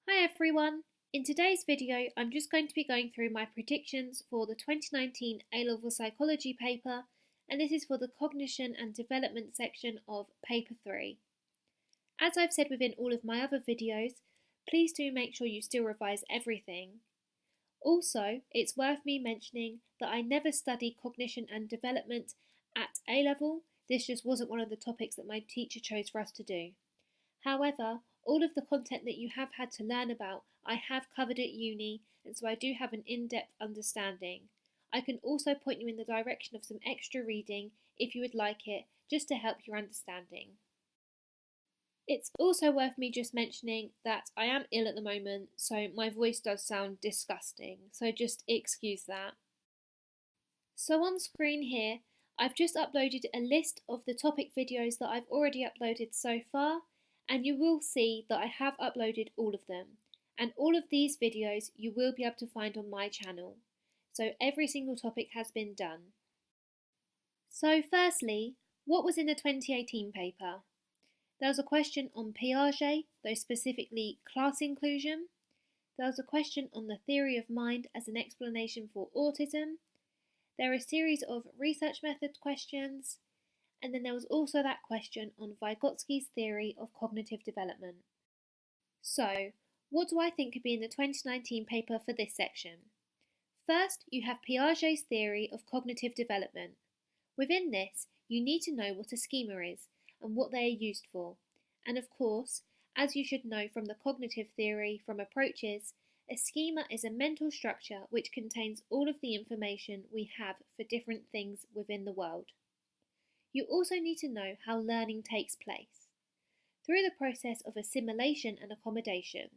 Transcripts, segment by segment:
Hi everyone! In today's video I'm just going to be going through my predictions for the 2019 A-Level Psychology paper, and this is for the Cognition and Development section of Paper 3. As I've said within all of my other videos, please do make sure you still revise everything. Also, it's worth me mentioning that I never studied Cognition and Development at A-Level. This just wasn't one of the topics that my teacher chose for us to do. However, all of the content that you have had to learn about, I have covered at uni, and so I do have an in-depth understanding. I can also point you in the direction of some extra reading if you would like it, just to help your understanding. It's also worth me just mentioning that I am ill at the moment, so my voice does sound disgusting, so just excuse that. So on screen here, I've just uploaded a list of the topic videos that I've already uploaded so far, and you will see that I have uploaded all of them, and all of these videos you will be able to find on my channel. So every single topic has been done. So firstly, what was in the 2018 paper? There was a question on Piaget, though specifically class inclusion. There was a question on the theory of mind as an explanation for autism. There are a series of research method questions, and then there was also that question on Vygotsky's theory of cognitive development. So, what do I think could be in the 2019 paper for this section? First, you have Piaget's theory of cognitive development. Within this, you need to know what a schema is and what they are used for. And of course, as you should know from the cognitive theory from approaches, a schema is a mental structure which contains all of the information we have for different things within the world. You also need to know how learning takes place, through the process of assimilation and accommodation.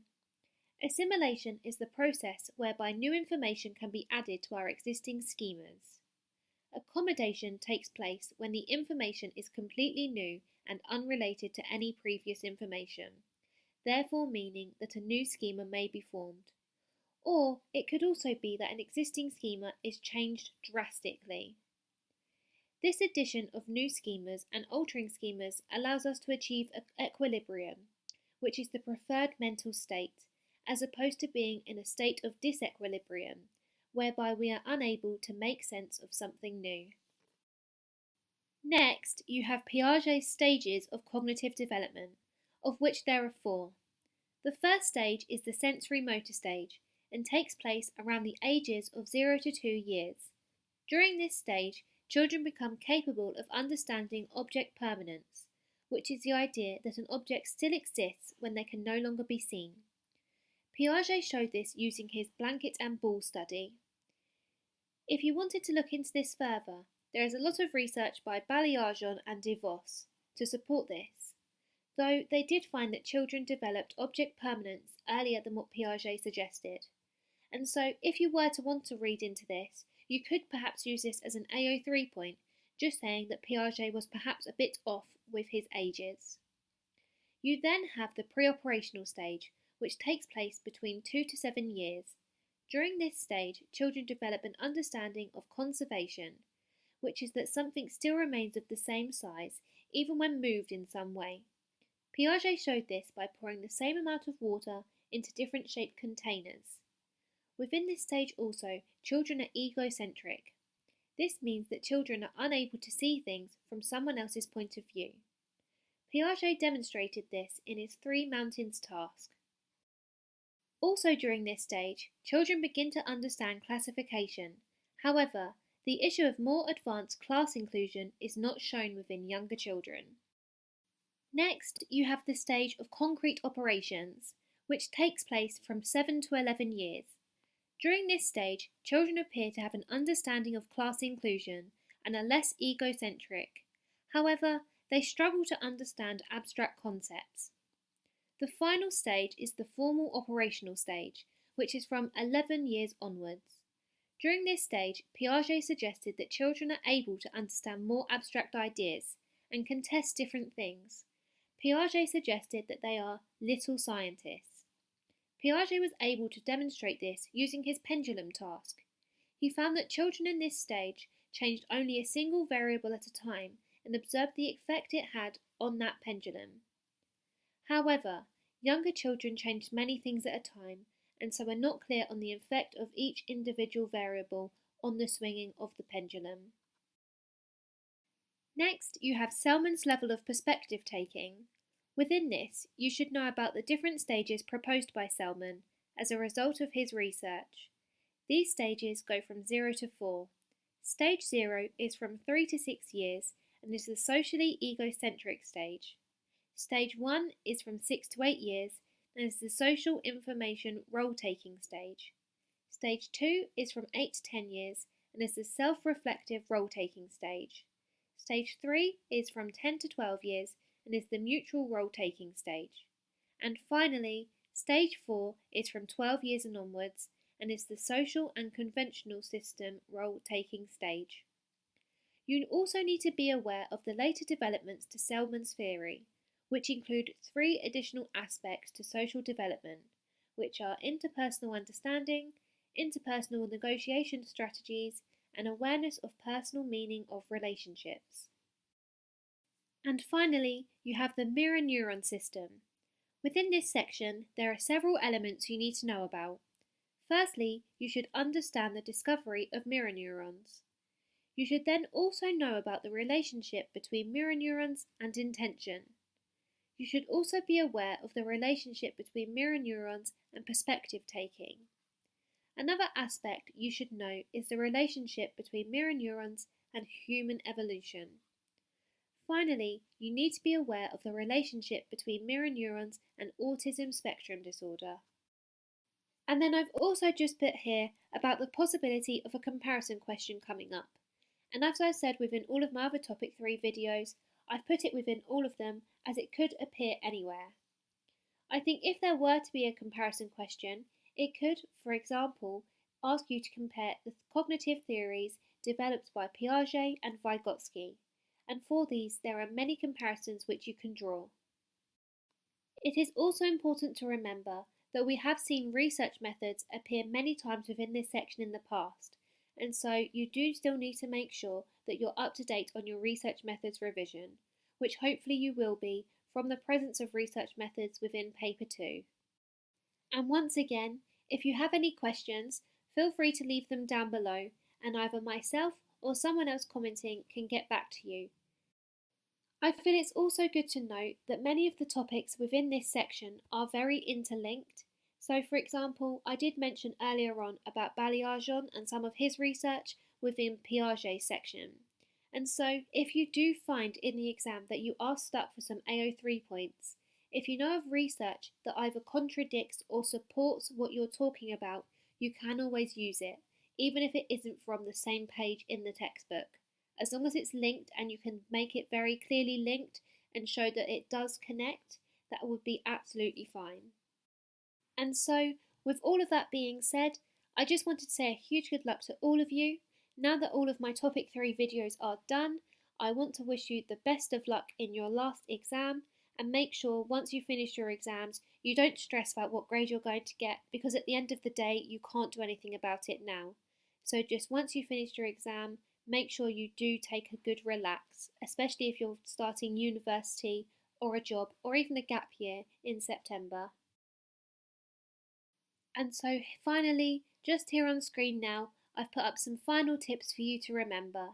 Assimilation is the process whereby new information can be added to our existing schemas. Accommodation takes place when the information is completely new and unrelated to any previous information, therefore meaning that a new schema may be formed. Or it could also be that an existing schema is changed drastically. This addition of new schemas and altering schemas allows us to achieve equilibrium, which is the preferred mental state, as opposed to being in a state of disequilibrium, whereby we are unable to make sense of something new. Next, you have Piaget's stages of cognitive development, of which there are 4. The first stage is the sensory motor stage and takes place around the ages of 0 to 2 years. During this stage, children become capable of understanding object permanence, which is the idea that an object still exists when they can no longer be seen. Piaget showed this using his blanket and ball study. If you wanted to look into this further, there is a lot of research by Bailliagen and DeVos to support this, though they did find that children developed object permanence earlier than what Piaget suggested. And so if you were to want to read into this, you could perhaps use this as an AO3 point, just saying that Piaget was perhaps a bit off with his ages. You then have the pre-operational stage, which takes place between 2 to 7 years. During this stage, children develop an understanding of conservation, which is that something still remains of the same size, even when moved in some way. Piaget showed this by pouring the same amount of water into different shaped containers. Within this stage also, children are egocentric. This means that children are unable to see things from someone else's point of view. Piaget demonstrated this in his 3 mountains task. Also during this stage, children begin to understand classification. However, the issue of more advanced class inclusion is not shown within younger children. Next, you have the stage of concrete operations, which takes place from 7 to 11 years. During this stage, children appear to have an understanding of class inclusion and are less egocentric. However, they struggle to understand abstract concepts. The final stage is the formal operational stage, which is from 11 years onwards. During this stage, Piaget suggested that children are able to understand more abstract ideas and can test different things. Piaget suggested that they are little scientists. Piaget was able to demonstrate this using his pendulum task. He found that children in this stage changed only a single variable at a time and observed the effect it had on that pendulum. However, Younger children change many things at a time, and so are not clear on the effect of each individual variable on the swinging of the pendulum. Next, you have Selman's level of perspective taking. Within this, you should know about the different stages proposed by Selman as a result of his research. These stages go from 0 to 4. Stage 0 is from 3 to 6 years and is the socially egocentric stage. Stage 1 is from 6 to 8 years and is the social information role-taking stage. Stage 2 is from 8 to 10 years and is the self-reflective role-taking stage. Stage 3 is from 10 to 12 years and is the mutual role-taking stage. And finally, Stage 4 is from 12 years and onwards and is the social and conventional system role-taking stage. You also need to be aware of the later developments to Selman's theory, which include 3 additional aspects to social development, which are interpersonal understanding, interpersonal negotiation strategies, and awareness of personal meaning of relationships. And finally, you have the mirror neuron system. Within this section, there are several elements you need to know about. Firstly, you should understand the discovery of mirror neurons. You should then also know about the relationship between mirror neurons and intention. You should also be aware of the relationship between mirror neurons and perspective taking. Another aspect you should know is the relationship between mirror neurons and human evolution. Finally, you need to be aware of the relationship between mirror neurons and autism spectrum disorder. And then I've also just put here about the possibility of a comparison question coming up. And as I said within all of my other Topic 3 videos, I've put it within all of them as it could appear anywhere. I think if there were to be a comparison question, it could, for example, ask you to compare the cognitive theories developed by Piaget and Vygotsky, and for these there are many comparisons which you can draw. It is also important to remember that we have seen research methods appear many times within this section in the past, and so you do still need to make sure that you're up to date on your research methods revision, which hopefully you will be from the presence of research methods within Paper 2. And once again, if you have any questions, feel free to leave them down below, and either myself or someone else commenting can get back to you. I feel it's also good to note that many of the topics within this section are very interlinked. So for example, I did mention earlier on about Baillargeon and some of his research within Piaget's section. And so if you do find in the exam that you are stuck for some AO3 points, if you know of research that either contradicts or supports what you're talking about, you can always use it, even if it isn't from the same page in the textbook. As long as it's linked and you can make it very clearly linked and show that it does connect, that would be absolutely fine. And so, with all of that being said, I just wanted to say a huge good luck to all of you. Now that all of my Topic 3 videos are done, I want to wish you the best of luck in your last exam, and make sure once you finish your exams, you don't stress about what grade you're going to get, because at the end of the day, you can't do anything about it now. So just once you finish your exam, make sure you do take a good relax, especially if you're starting university or a job or even a gap year in September. And so finally, just here on screen now, I've put up some final tips for you to remember.